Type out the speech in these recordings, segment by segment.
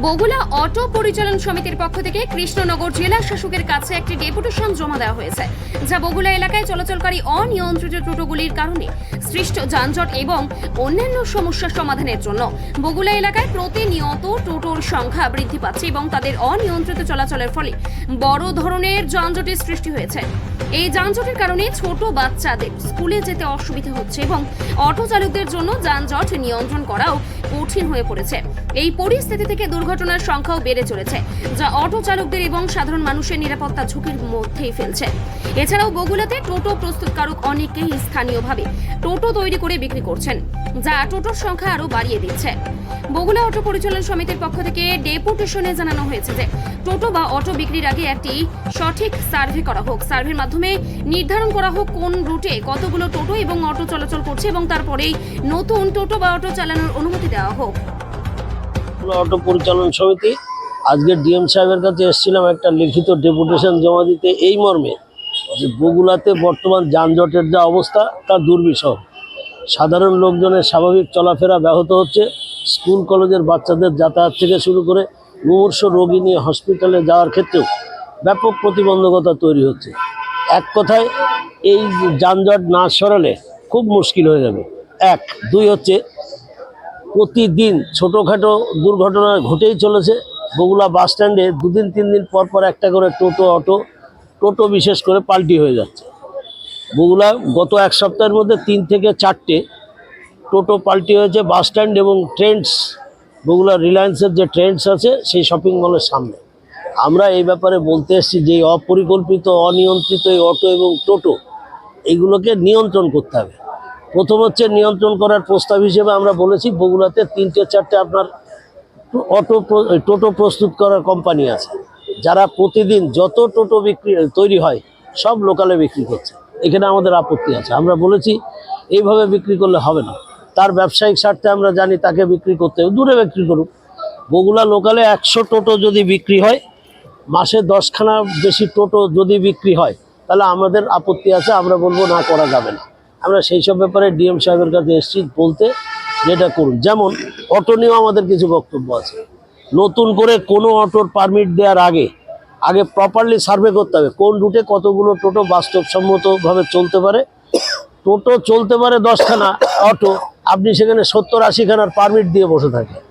Bagula auto পরিচালন সমিতির পক্ষ থেকে কৃষ্ণনগর জেলা শাসকের কাছে একটি ডেপুটেশন জমা দেওয়া হয়েছে, যা বগুলা এলাকায় চলাচলকারী অনিয়ন্ত্রিত টোটোগুলির কারণে সৃষ্ট যানজট এবং অন্যান্য সমস্যার সমাধানের জন্য। বগুলা এলাকায় প্রতিনিয়ত টোটোর সংখ্যা বৃদ্ধি পাচ্ছে এবং তাদের অনিয়ন্ত্রিত চলাচলের ফলে বড় ধরনের যানজটের সৃষ্টি হয়েছে। এই যানজটের কারণে ছোট বাচ্চাদের স্কুলে যেতে অসুবিধা হচ্ছে এবং অটো চালকদের জন্য যানজট নিয়ন্ত্রণ করাও কঠিন হয়ে পড়েছে। এই পরিস্থিতি থেকে দুর্ঘটনার সংখ্যাও বেড়ে চলেছে, যা অটো চালকদের এবং সাধারণ মানুষের নিরাপত্তা ঝুঁকির মধ্যেই ফেলছে। এছাড়াও বগুলাতে টোটো প্রস্তুতকারক অনেকেই স্থানীয়ভাবে টোটো তৈরি করে বিক্রি করছেন, যা টোটোর সংখ্যা আরও বাড়িয়ে দিচ্ছে। বগুলা অটো পরিচালন সমিতির পক্ষ থেকে ডেপুটেশনে জানানো হয়েছে যে টোটো বা অটো বিক্রির আগে একটি সঠিক সার্ভে করা হোক। সার্ভের মাধ্যমে নির্ধারণ করা হোক কোন রুটে কতগুলো টোটো এবং অটো চলাচল করছে এবং তারপরেই নতুন টোটো বা অটো চালানোর অনুমতি দেওয়া হোক। অটো পরিচালন সমিতি আজকে ডিএম সাহেবের কাছে এসেছিলাম একটা লিখিত ডেপুটেশন জমা দিতে, এই মর্মে যে বগুলাতে বর্তমান যানজটের যা অবস্থা তা দুর্বিষহ। সাধারণ লোকজনের স্বাভাবিক চলাফেরা ব্যাহত হচ্ছে। স্কুল কলেজের বাচ্চাদের যাতায়াত থেকে শুরু করে মুমূর্ষ রোগী নিয়ে হসপিটালে যাওয়ার ক্ষেত্রেও ব্যাপক প্রতিবন্ধকতা তৈরি হচ্ছে। এক কথায় এই যানজট না সরালে খুব মুশকিল হয়ে যাবে। এক, দুই হচ্ছে প্রতিদিন ছোটোখাটো দুর্ঘটনা ঘটেই চলেছে। বগুলা বাস স্ট্যান্ডে দুদিন তিন দিন পর পর একটা করে টোটো বিশেষ করে পাল্টি হয়ে যাচ্ছে। বগুলা গত এক সপ্তাহের মধ্যে 3 থেকে 4টে টোটো পাল্টি হয়েছে বাস স্ট্যান্ড এবং ট্রেন্ডস, বগুলা রিলায়েন্সের যে ট্রেন্ডস আছে সেই শপিং মলের সামনে। আমরা এই ব্যাপারে বলতে এসেছি যে অপরিকল্পিত অনিয়ন্ত্রিত এই অটো এবং টোটো এইগুলোকে নিয়ন্ত্রণ করতে হবে। প্রথম হচ্ছে নিয়ন্ত্রণ করার প্রস্তাব হিসেবে আমরা বলেছি বগুলাতে 3-4টে আপনার টোটো প্রস্তুত করার কোম্পানি আছে, যারা প্রতিদিন যত টোটো তৈরি হয় সব লোকালে বিক্রি করছে। এখানে আমাদের আপত্তি আছে। আমরা বলেছি এইভাবে বিক্রি করলে হবে না, তার ব্যবসায়িক স্বার্থে আমরা জানি তাকে বিক্রি করতে হবে, দূরে বিক্রি করুক। বগুলা লোকালে 100 টোটো যদি বিক্রি হয়, মাসে 10খানা বেশি টোটো যদি বিক্রি হয়, তাহলে আমাদের আপত্তি আছে। আমরা বলবো না, করা যাবে না। আমরা সেই সব ব্যাপারে ডিএম সাহেবের কাছে এসেছি বলতে, যেটা করুন। যেমন অটো নিয়েও আমাদের কিছু বক্তব্য আছে। নতুন করে কোনো অটোর পারমিট দেওয়ার আগে প্রপারলি সার্ভে করতে হবে কোন রুটে কতগুলো টোটো বাস্তবসম্মতভাবে চলতে পারে। টোটো চলতে পারে 10খানা অটো, আপনি সেখানে 70-80খানার পারমিট দিয়ে বসে থাকেন।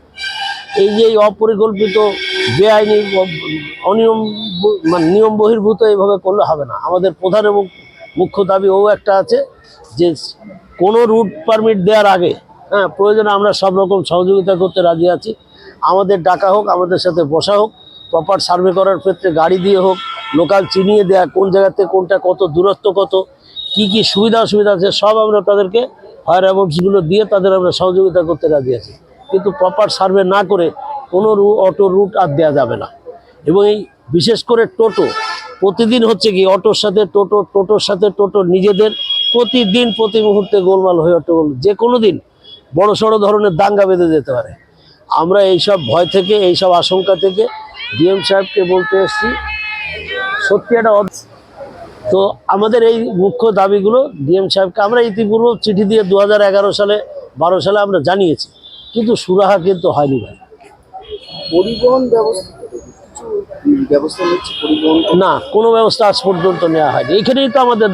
এই যে অপরিকল্পিত বেআইনি নিয়ম বহির্ভূত এইভাবে করলে হবে না। আমাদের প্রধান এবং মুখ্য দাবি একটা আছে যে কোনো রুট পারমিট দেওয়ার আগে প্রয়োজনে আমরা সব রকম সহযোগিতা করতে রাজি আছি। আমাদের ডাকা হোক, আমাদের সাথে বসা হোক, প্রপার সার্ভে করার ক্ষেত্রে গাড়ি দিয়ে হোক, লোকাল চিনিয়ে দেওয়া কোন জায়গাতে কোনটা কত দূরত্ব কত কি সুবিধা অসুবিধা আছে সব আমরা তাদেরকে ফায়ার অ্যাম্বুলেন্সগুলো দিয়ে তাদের আমরা সহযোগিতা করতে রাজি আছি। কিন্তু প্রপার সার্ভে না করে কোনো অটো রুট আর দেওয়া যাবে না। এবং এই বিশেষ করে টোটো প্রতিদিন হচ্ছে কি অটোর সাথে টোটোর সাথে টোটো নিজেদের প্রতিদিন প্রতি মুহূর্তে গোলমাল হয়ে যে কোনো দিন বড় সড়ো ধরনের দাঙ্গা বেঁধে যেতে পারে। আমরা এইসব ভয় থেকে, এইসব আশঙ্কা থেকে ডিএম সাহেবকে বলতে এসেছি সত্যি একটা। তো আমাদের এই মুখ্য দাবিগুলো ডিএম সাহেবকে আমরা ইতিপূর্বে চিঠি দিয়ে 2011 সালে 12 সালে আমরা জানিয়েছি, কিন্তু সুরাহা কিন্তু হয়নি ভাই। পরিবহন ব্যবস্থা নিচ্ছে, পরিবহন না, কোনো ব্যবস্থা আজ পর্যন্ত নেওয়া হয়নি। এখানেই তো আমাদের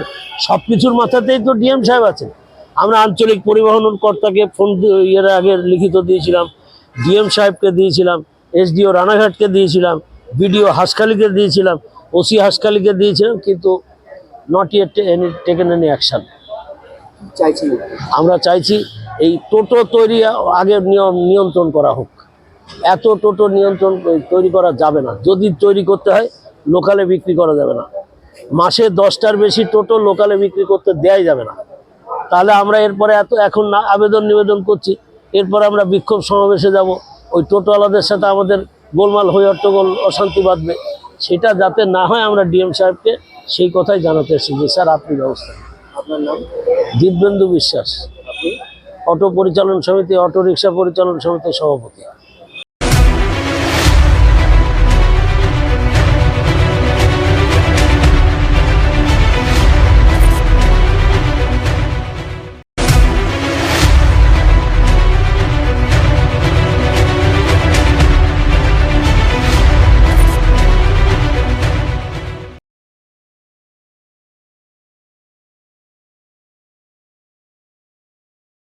সব কিছুর মাথাতেই তো ডিএম সাহেব আছেন। আমরা আঞ্চলিক পরিবহন কর্তাকে ফোন এর আগে লিখিত দিয়েছিলাম, ডিএম সাহেবকে দিয়েছিলাম, এসডিও রানাঘাটকে দিয়েছিলাম, বিডিও হাসখালিকে দিয়েছিলাম, ওসি হাসখালিকে দিয়েছিলাম, কিন্তু not yet taken any action. আমরা চাইছি এই টোটো তৈরি আগে নিয়ন্ত্রণ করা হোক। এত টোটো তৈরি করা যাবে না। যদি তৈরি করতে হয় লোকালে বিক্রি করা যাবে না। মাসে 10টার বেশি টোটো লোকালে বিক্রি করতে দেওয়াই যাবে না। তাহলে আমরা এরপরে এখন না নিবেদন করছি, এরপর আমরা বিক্ষোভ সমাবেশে যাব। ওই টোটোওয়ালাদের সাথে আমাদের গোলমাল হয়ে হট্টগোল অশান্তি বাঁধবে। সেটা যাতে না হয় আমরা ডিএম সাহেবকে সেই কথাই জানাতে এসেছি যে স্যার আপনি ব্যবস্থা। আপনার নাম? দিব্যেন্দু বিশ্বাস, অটো পরিচালন সমিতি, অটো রিক্সা পরিচালন সমিতির সভাপতি।